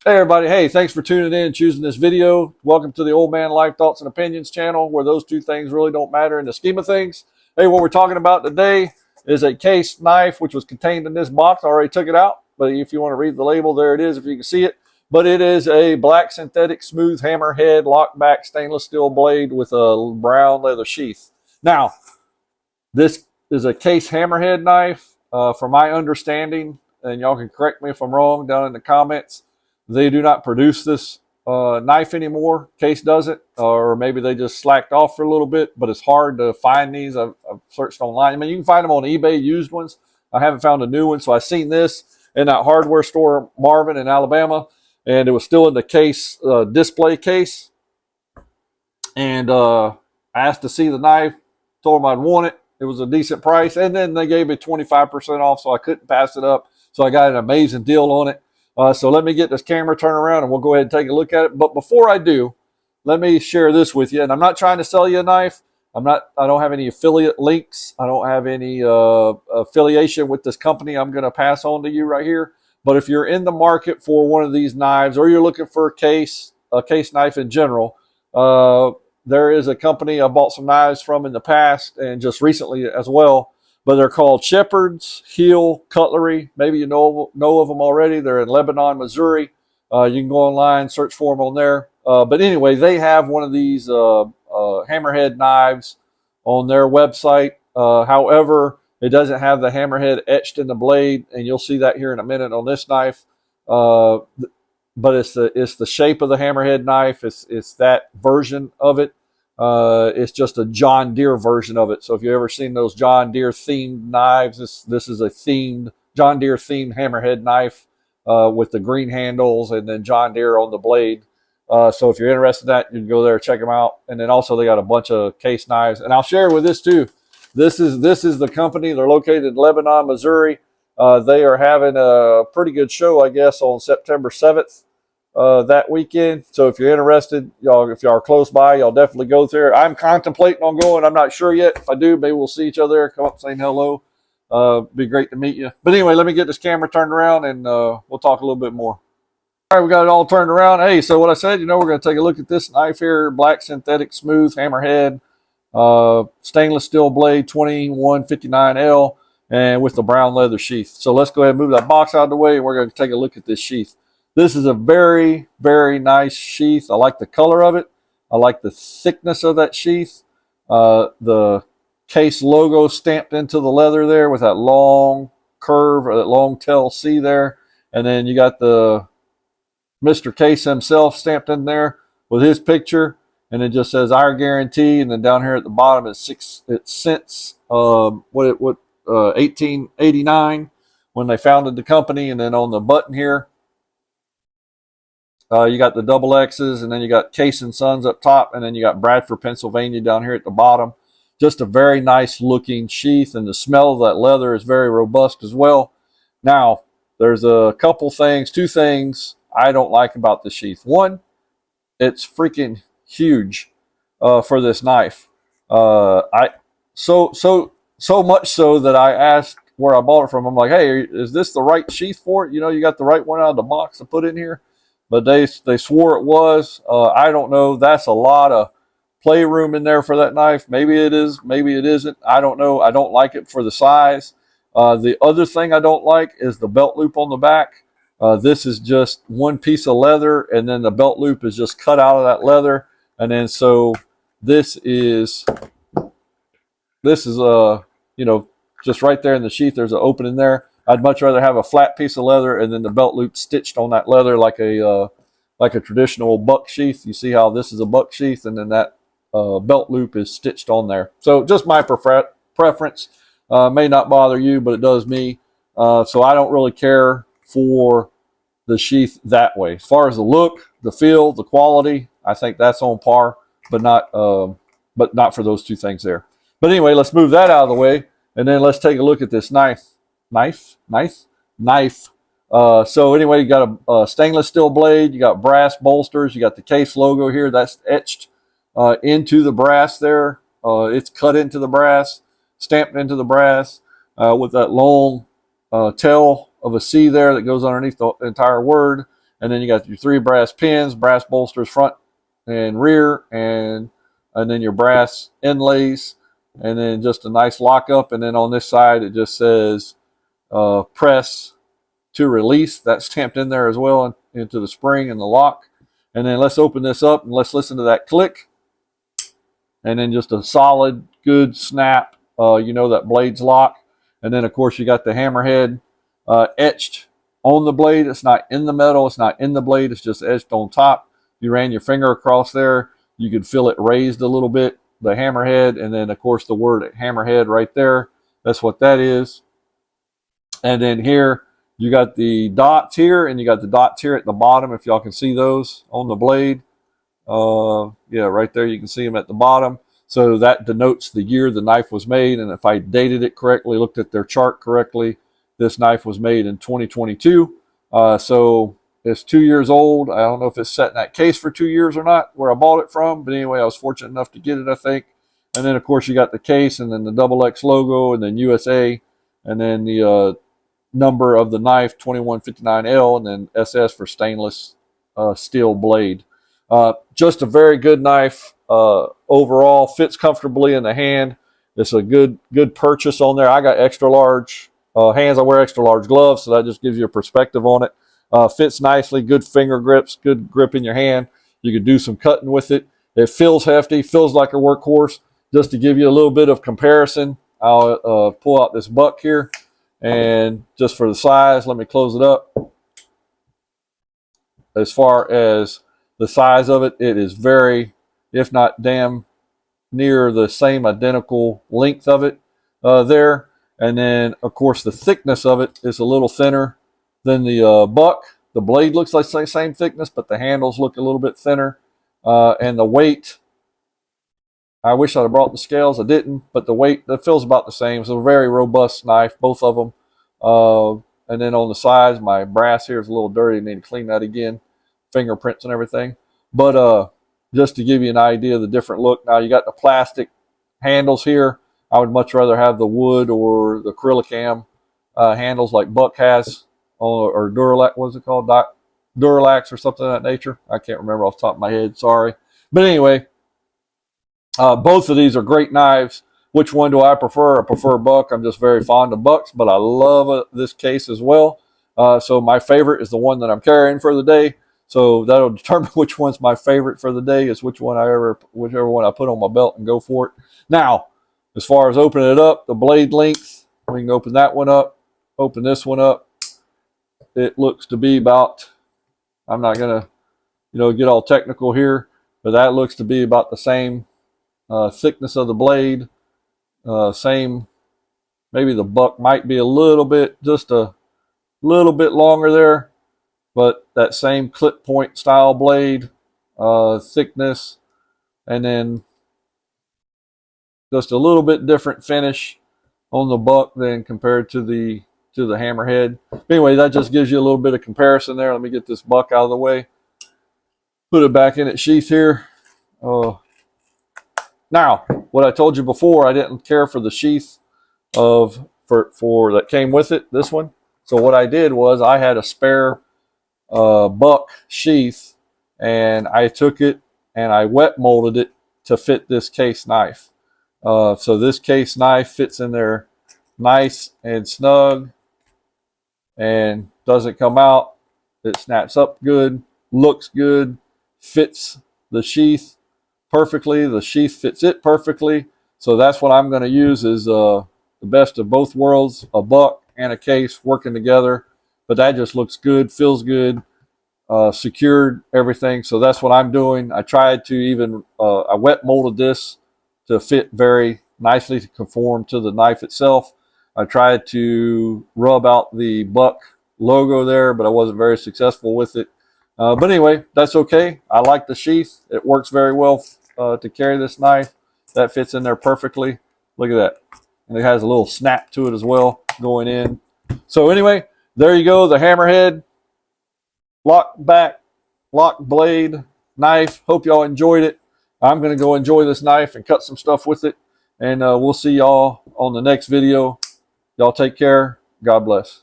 Hey everybody, hey, thanks for tuning in and choosing this video. Welcome to the Old Man Life Thoughts and Opinions channel, where those two things really don't matter in the scheme of things. Hey, what we're talking about today is a case knife which was contained in this box. I already took it out, but if you want to read the label, there it is if you can see it. But it is a black synthetic smooth hammerhead lockback stainless steel blade with a brown leather sheath. Now, this is a Case Hammerhead knife. From my understanding, and y'all can correct me if I'm wrong down in the comments, they do not produce this knife anymore. Case doesn't, or maybe they just slacked off for a little bit, but it's hard to find these. I've searched online. I mean, you can find them on eBay, used ones. I haven't found a new one, so I seen this in that hardware store, Marvin in Alabama, and it was still in the case, display case. And I asked to see the knife, told them I'd want it. It was a decent price, and then they gave me 25% off, so I couldn't pass it up. So I got an amazing deal on it. So let me get this camera turned around, and we'll go ahead and take a look at it. But before I do, let me share this with you. And I'm not trying to sell you a knife. I don't have any affiliate links. I don't have any affiliation with this company I'm going to pass on to you right here. But if you're in the market for one of these knives, or you're looking for a case knife in general, there is a company I bought some knives from in the past and just recently as well, but they're called Shepherd's Heel Cutlery. Maybe you know of them already. They're in Lebanon, Missouri. You can go online, search for them on there. But anyway, they have one of these hammerhead knives on their website. However, it doesn't have the hammerhead etched in the blade, and you'll see that here in a minute on this knife. But it's the shape of the hammerhead knife. It's that version of it. It's just a John Deere version of it. So if you've ever seen those John Deere themed knives, this is a themed John Deere themed hammerhead knife with the green handles and then John Deere on the blade. So if you're interested in that, you can go there, check them out. And then also they got a bunch of case knives. And I'll share with this too. This is the company. They're located in Lebanon, Missouri. They are having a pretty good show, I guess, on September 7th that weekend. So if you're interested, if y'all are close by, y'all definitely go there. I'm contemplating on going. I'm not sure yet. If I do, maybe we'll see each other there. Come up saying hello. Be great to meet you. But anyway, let me get this camera turned around and we'll talk a little bit more. All right, we got it all turned around. Hey, so what I said, we're going to take a look at this knife here. Black synthetic smooth hammerhead, stainless steel blade 2159L, and with the brown leather sheath. So let's go ahead and move that box out of the way, and we're going to take a look at this sheath. This is a very, very nice sheath. I like the color of it. I like the thickness of that sheath. The Case logo stamped into the leather there with that long curve, or that long tail C there. And then you got the Mr. Case himself stamped in there with his picture. And it just says our guarantee. And then down here at the bottom, it's since 1889 when they founded the company. And then on the button here, you got the double X's, and then you got Case and Sons up top, and then you got Bradford, Pennsylvania down here at the bottom. Just a very nice looking sheath, and the smell of that leather is very robust as well. Now, there's a couple things, two things I don't like about the sheath. One, it's freaking huge for this knife. So much so that I asked where I bought it from. I'm like, hey, is this the right sheath for it? You got the right one out of the box to put in here. But they swore it was. I don't know. That's a lot of playroom in there for that knife. Maybe it is. Maybe it isn't. I don't know. I don't like it for the size. The other thing I don't like is the belt loop on the back. This is just one piece of leather, and then the belt loop is just cut out of that leather. And then so this is just right there in the sheath. There's an opening there. I'd much rather have a flat piece of leather and then the belt loop stitched on that leather like a traditional buck sheath. You see how this is a buck sheath, and then that belt loop is stitched on there. So just my preference. May not bother you, but it does me. So I don't really care for the sheath that way. As far as the look, the feel, the quality, I think that's on par, but not for those two things there. But anyway, let's move that out of the way, and then let's take a look at this knife. So anyway, you got a stainless steel blade. You got brass bolsters. You got the Case logo here. That's etched into the brass there. It's cut into the brass, stamped into the brass with that long tail of a C there that goes underneath the entire word. And then you got your 3 brass pins, brass bolsters front and rear, and then your brass inlays, and then just a nice lockup. And then on this side it just says press to release. That's stamped in there as well into the spring and the lock. And then let's open this up and let's listen to that click. And then just a solid, good snap. You know that blade's lock. And then, of course, you got the hammerhead etched on the blade. It's not in the metal. It's not in the blade. It's just etched on top. You ran your finger across there. You could feel it raised a little bit, the hammerhead. And then, of course, the word hammerhead right there. That's what that is. And then here, you got the dots here, and you got the dots here at the bottom, if y'all can see those on the blade. Yeah, right there, you can see them at the bottom. So that denotes the year the knife was made. And if I dated it correctly, looked at their chart correctly, this knife was made in 2022. So it's 2 years old. I don't know if it's set in that case for 2 years or not, where I bought it from. But anyway, I was fortunate enough to get it, I think. And then, of course, you got the case, and then the XX logo, and then USA, and then the number of the knife, 2159L, and then SS for stainless steel blade. Just a very good knife overall. Fits comfortably in the hand. It's a good purchase on there. I got extra large hands. I wear extra large gloves, so that just gives you a perspective on it. Fits nicely. Good finger grips. Good grip in your hand. You could do some cutting with it. It feels hefty. Feels like a workhorse. Just to give you a little bit of comparison, I'll pull out this buck here. And just for the size, let me close it up. As far as the size of it, it is very, if not damn near the same identical length of it there. And then, of course, the thickness of it is a little thinner than the buck. The blade looks like the same thickness, but the handles look a little bit thinner. And the weight, I wish I'd have brought the scales. I didn't, but the weight, that feels about the same. So a very robust knife, both of them. And then on the sides, my brass here is a little dirty. I need to clean that again. Fingerprints and everything. But just to give you an idea of the different look. Now you got the plastic handles here. I would much rather have the wood or the acrylic handles like Buck has, or Duralax, what's it called? Duralax or something of that nature. I can't remember off the top of my head. Sorry. But anyway, both of these are great knives. Which one do I prefer? I prefer Buck. I'm just very fond of Bucks, but I love this case as well. So my favorite is the one that I'm carrying for the day. So that'll determine which one's my favorite for the day, is whichever one I put on my belt and go for it. Now, as far as opening it up, the blade length, we can open that one up, open this one up. It looks to be about, I'm not going to, get all technical here, but that looks to be about the same thickness of the blade. Same, maybe the Buck might be a little bit, just a little bit longer there, but that same clip point style blade, thickness, and then just a little bit different finish on the Buck than compared to the Hammerhead. Anyway, that just gives you a little bit of comparison there. Let me get this Buck out of the way, put it back in its sheath here. Now, what I told you before, I didn't care for the sheath for that came with it, this one. So what I did was I had a spare Buck sheath, and I took it and I wet molded it to fit this case knife. So this case knife fits in there nice and snug and doesn't come out. It snaps up good, looks good, fits the sheath perfectly. The sheath fits it perfectly. So that's what I'm going to use, is the best of both worlds, a Buck and a case working together. But that just looks good, feels good, secured everything. So that's what I'm doing. I tried to even, I wet molded this to fit very nicely to conform to the knife itself. I tried to rub out the Buck logo there, but I wasn't very successful with it. But anyway, that's okay. I like the sheath. It works very well to carry this knife. That fits in there perfectly. Look at that. And it has a little snap to it as well going in. So anyway, there you go. The Hammerhead lock back, lock blade knife. Hope y'all enjoyed it. I'm going to go enjoy this knife and cut some stuff with it. And we'll see y'all on the next video. Y'all take care. God bless.